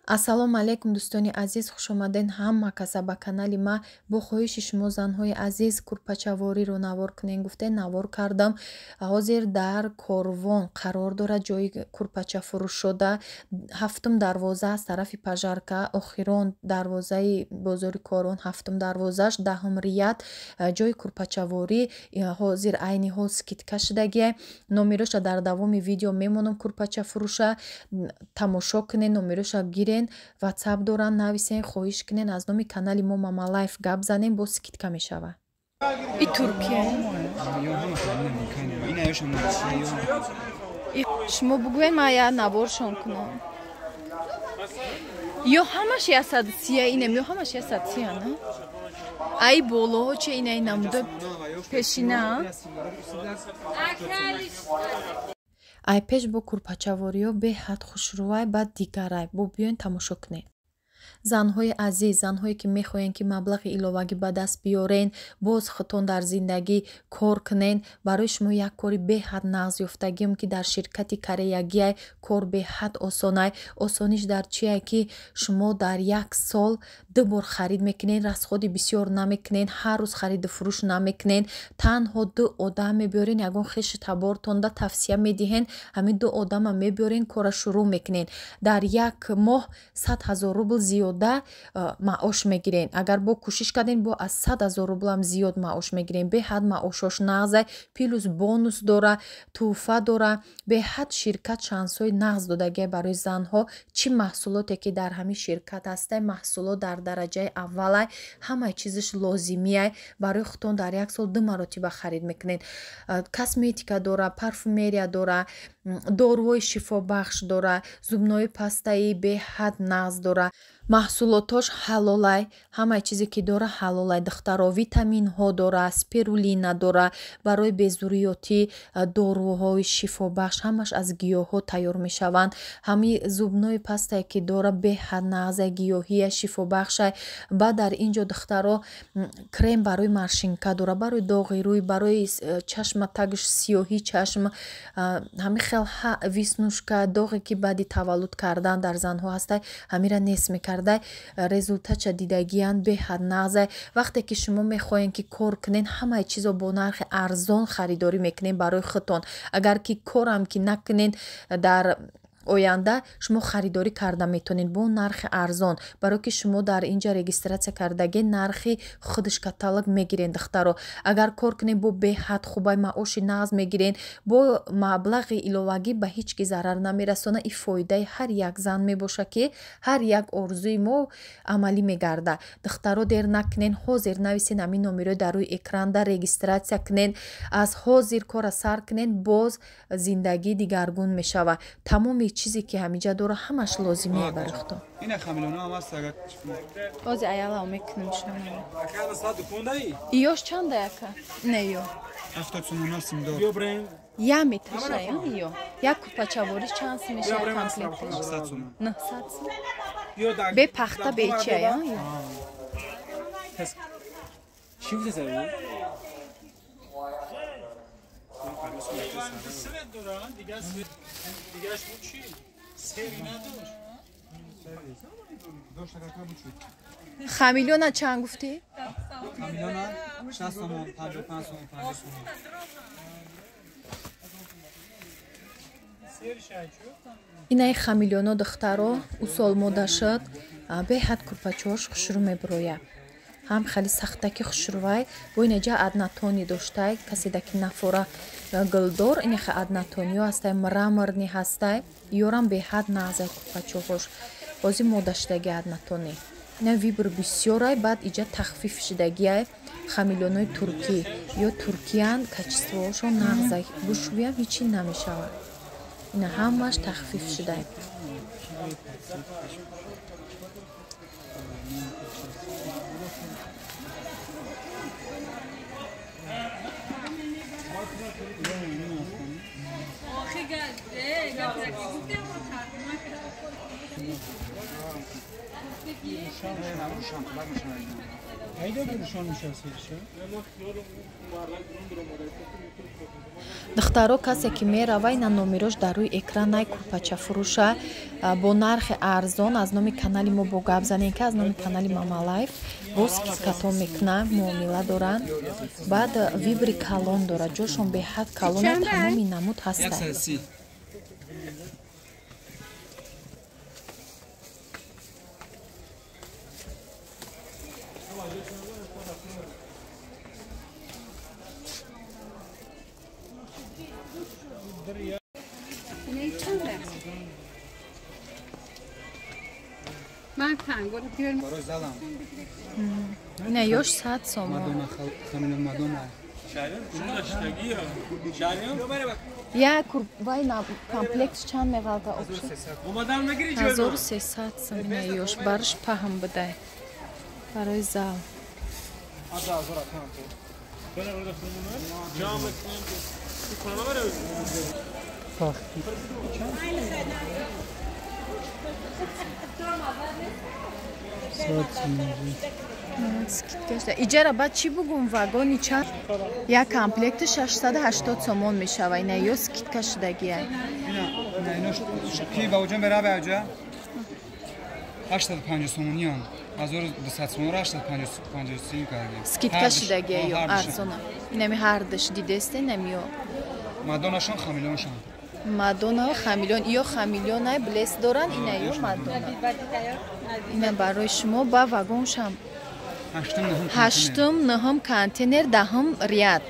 Ассалому алайкум дӯстони азиз, хушомаден ҳама каса ба канали ма. Бо хоҳиши шумо занҳои азиз курпачавориро навор кунен гуфте навор кардам. ҳозир дар корвон қарор дорад ҷои курпачафурӯш шуда 7-ум дарвоза аз тарафи пажарка, охирон дарвозаи бозори корвон 7-ум дарвозааш 10-ум рият ҷои курпачаворӣ ҳозир айни ҳол скидка шудагия. Номероша дар давоми видео мемонам. Курпачафурӯша тамошо кунен, номероша гирен, ватсап доран, нависен, хоҳиш кунен аз номи канали мо Мама Лайф гап занем, бо скидка мешава. И Туркия шумо бугӯен ма я наворшон кунам. Ё ҳамаш 130 инем, ё ҳамаш 130 на? Ай болоҳо че инай намуда пешина? Ай пеш бо курпачавориё беҳад хушрӯай, баъд дигарай. Бо биёин тамошо кунед. Занҳои азиз, занҳое ки мехоҳен ки маблағи иловагӣ ба даст биёрен, боз худтон дар зиндагӣ кор кунен, барои шумо як кори беҳад нағз ёфтагиам ки дар ширкати Кореягиай кор беҳад осонай. Осониш дар чие ки шумо дар як сол 2 бор харид мекунен, расходи бисёр намекунен, ҳар рӯз хариду фурӯш намекунен, танҳо 2 одам мебиёрен, ягон хеши табортонда тавсия медиҳен, ҳамин 2 одама мебиёрен, кора шурӯъ мекунен. Дар як моҳ 100,000 рубл зиёда маош мегирен. Агар бо кӯшиш карден, бо аз 100,000 рублам зиёд маош мегирен. Беҳад маошош нағзай, плюс бонус дора, тӯҳфа дора. Беҳад ширкат шансҳои нағз додагия барои занҳо. Чӣ маҳсулоте ки дар ҳамин ширкат ҳастай, маҳсулот дар дараҷаи аввалай, ҳамаи чизаш лозимиай. Барои худтон дар як сол 2 маротиба харид мекунед. Косметика дора, парфюмерия дора, доруҳои шифобахш дора, зубнои пастаи беҳад нағз дора. Маҳсулотош ҳалолай, ҳамаи чизе ки дора ҳалолай. Духтаро витаминҳо дора, спирулина дора, барои безурётӣ доруҳои шифобахш, ҳамаш аз гиёҳҳо тайёр мешаванд. ҳамин зубнои пастае ки дора беҳад нағзай, гиёҳия, шифобахшай. Баъд дар инҷо духтаро крем барои маршинка дора, барои доғи рӯй, барои чашма тагш, сиёҳи чашм, ҳамин хел виснушка, доғе ки баъди таваллуд кардан дар занҳо ҳастай, ҳамира нес мекард. Резултатша дидагиян беҳад нағзай. Вақте ки шумо мехоҳен ки кор кунен, ҳамаи чизо бо нархи арзон харидорӣ мекунен барои худтон. Агар ки корам ки накунен дар оянда, шумо харидорӣ карда метонед бо нархи арзон. Барои ки шумо дар инҷа регистратсия кардаге нархи худаш каталог мегирен духтаро. Агар кор кунен бо беҳад хубай маоши нағз мегирен, бо маблағи иловагӣ ба ҳеҷ ки зарар намерасона. И фоидаи ҳар як зан мебоша ки ҳар як орзуи мо амалӣ мегарда. Духтаро дер накунен, ҳозир нависен ҳамин номеро дар рӯи экранда регистратсия кунен. Аз ҳозир кора сар кунен, боз зиндагӣ дигаргун мешава. Тамоми чизе ки ҳамиҷа дора ҳамаш лозимие барои худтон. Ина хамилона ҳам аст агар ҳозир аяла мекунем шумо. Ёш чанда яка? Не ё. 70 сомон астим дор. Я меташа ё. Як курпачавориш чанд сум меша комплекташ? 900 сомон. 900 сум. Бе пахта бе чия ё? Чӣ бузазави? хамилёна чанд гуфтӣ? Хамилёна 60 сомон, 55 сомон, 50 сомон. Инаи хамилёно духтаро усолмода шуд, беҳад курпачаҳош хушрӯъ мебирояд. ҳам хеле сахтаки хушрӯай, бо инаҷа аднатони доштай, каседа ки нафора гулдор, инеха аднатониё ҳастай, мраморни ҳастай, ёрам беҳад нағзай курпачаҳош. ҳозир мода шудаги аднатони. Ина вибр бисёрай, баъд иҷа тахфиф шудагиай. хамилёнои туркӣ ё туркиян, качествоҳошон нағзай, бушӯям ҳичӣ намешавад. Ина ҳамаш тахфиф шудай. духтаро касе ки мерава ина номерош дар рӯи экранай курпачафурӯша бо нархи арзон аз номи канали мо бо гап занем ки аз номи канали Мамалайф бо скидкато мекунам муомила доранд баъд вибри калон дорад ҷошон беҳад калона тамоми намуд ҳастанд ина ёш 100 сомон як вай комплект чанд меғалта 1300 сом ина ёш барш паҳм бидай барои зал иҷара баъд чӣ бугум вагони чанд як комплекти 680 сомон мешава ина ё скидка шудагия ки бавҷон бераб аҷа 850 сомониям 1200 сомон 850 кардем скидка шудагия ё арзона инами ҳардаш дидесте намиё мадонашон хамилоншон мадона хамилон ё хамилонай блес доранд ина ё мадона ина барои шумо ба вагоншам ҳаштум наҳум контейнер даҳум ряд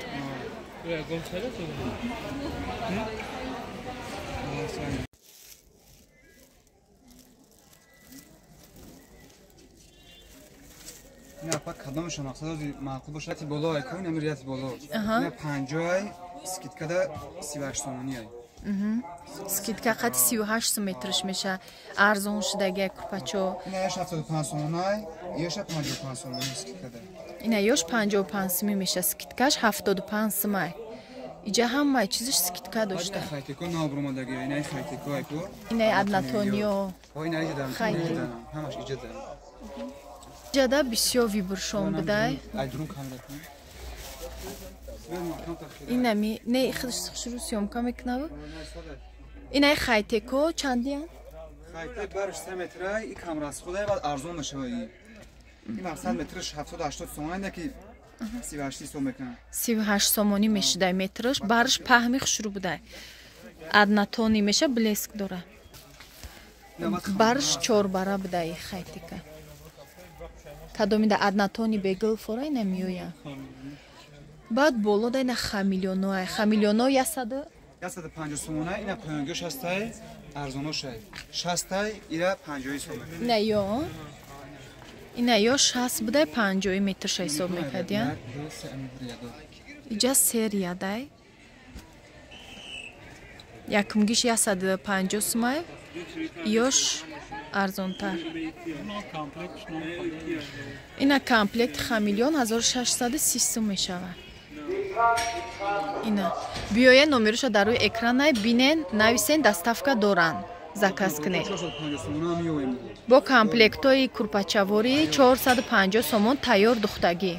ина фақат кадомашон мақсад маъқул бошад боло айкон ами рияти боло ина 50 скидкада 38 сомониай скидка қати 38 сом метрш меша арзон шудагия курпачо ина ёш 75 сомонай ёша 55 сомони скидкада ина ёш 55 соми меша скидкаш 75 сомай иҷа ҳамаи чизиш скидка дошта хайтеко наобромадаги ина хайтеко айко ина аднатониё ина иҷадам ҳамаш иҷада ҷада бисёр вибршон будай инами не худшуру сёмка мекунав инаи хайтеко чандиан хайте барш 3 метрай и камрас худай бад арзон мешаваи ин мақсад метраш 70-80 сомон ки 38 сом мекунам 38 сомони мешудай метраш барш паҳми хушру будай аднатони меша блеск дора барш 4 бара будай хайтека кадомида аднатони бегл форай намиёя баъд болода ина хамилёноай хамилёно 150 сомонай ина поёнгош ҳастай арзоношай 60 ира 50 сом ина ё 60 будай 50 метр ҳисоб мекардия иҷа сериядай якумгиш 150 сомай ёш арзонтар ина комплект хамилён 1630 сом мешавад ина биёен номероша дар рӯи экранай бинен нависен доставка доранд заказ кунед бо комплектои курпачаворӣ 450 сомон тайёр духтагӣ